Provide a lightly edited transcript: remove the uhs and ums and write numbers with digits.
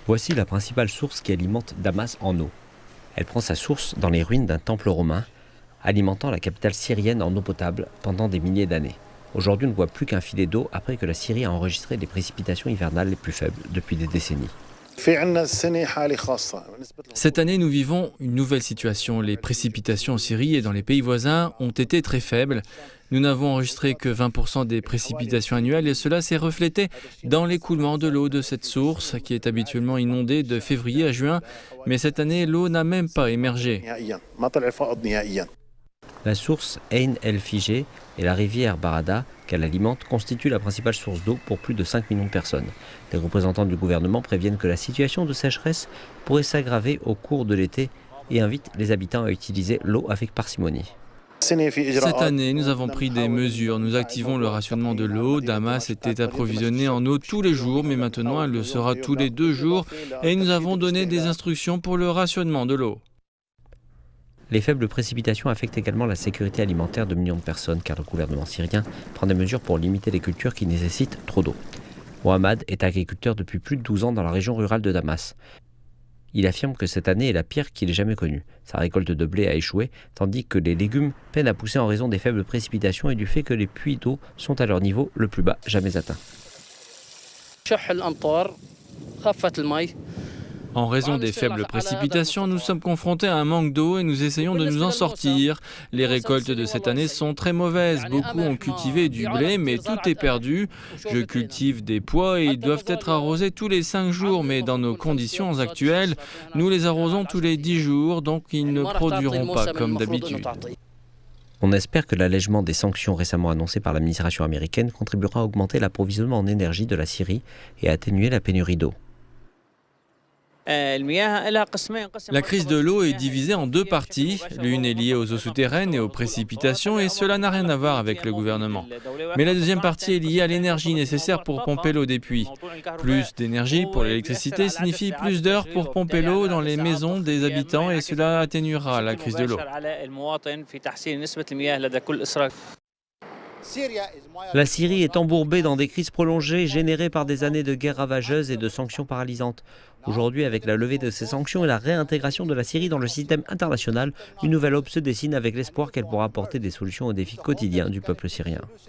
Voici la principale source qui alimente Damas en eau. Elle prend sa source dans les ruines d'un temple romain, alimentant la capitale syrienne en eau potable pendant des milliers d'années. Aujourd'hui, on ne voit plus qu'un filet d'eau après que la Syrie a enregistré les précipitations hivernales les plus faibles depuis des décennies. Cette année, nous vivons une nouvelle situation. Les précipitations en Syrie et dans les pays voisins ont été très faibles. Nous n'avons enregistré que 20% des précipitations annuelles et cela s'est reflété dans l'écoulement de l'eau de cette source qui est habituellement inondée de février à juin. Mais cette année, l'eau n'a même pas émergé. La source Ain el-Fijé et la rivière Barada qu'elle alimente constituent la principale source d'eau pour plus de 5 millions de personnes. Les représentants du gouvernement préviennent que la situation de sécheresse pourrait s'aggraver au cours de l'été et invitent les habitants à utiliser l'eau avec parcimonie. Cette année, nous avons pris des mesures. Nous activons le rationnement de l'eau. Damas était approvisionnée en eau tous les jours, mais maintenant elle le sera tous les 2 jours. Et nous avons donné des instructions pour le rationnement de l'eau. Les faibles précipitations affectent également la sécurité alimentaire de millions de personnes car le gouvernement syrien prend des mesures pour limiter les cultures qui nécessitent trop d'eau. Mohamed est agriculteur depuis plus de 12 ans dans la région rurale de Damas. Il affirme que cette année est la pire qu'il ait jamais connue. Sa récolte de blé a échoué, tandis que les légumes peinent à pousser en raison des faibles précipitations et du fait que les puits d'eau sont à leur niveau le plus bas jamais atteint. En raison des faibles précipitations, nous sommes confrontés à un manque d'eau et nous essayons de nous en sortir. Les récoltes de cette année sont très mauvaises. Beaucoup ont cultivé du blé, mais tout est perdu. Je cultive des pois et ils doivent être arrosés tous les 5 jours, mais dans nos conditions actuelles, nous les arrosons tous les 10 jours, donc ils ne produiront pas comme d'habitude. On espère que l'allègement des sanctions récemment annoncées par l'administration américaine contribuera à augmenter l'approvisionnement en énergie de la Syrie et à atténuer la pénurie d'eau. La crise de l'eau est divisée en 2 parties. L'une est liée aux eaux souterraines et aux précipitations et cela n'a rien à voir avec le gouvernement. Mais la deuxième partie est liée à l'énergie nécessaire pour pomper l'eau des puits. Plus d'énergie pour l'électricité signifie plus d'heures pour pomper l'eau dans les maisons des habitants et cela atténuera la crise de l'eau. La Syrie est embourbée dans des crises prolongées générées par des années de guerres ravageuses et de sanctions paralysantes. Aujourd'hui, avec la levée de ces sanctions et la réintégration de la Syrie dans le système international, une nouvelle aube se dessine avec l'espoir qu'elle pourra apporter des solutions aux défis quotidiens du peuple syrien.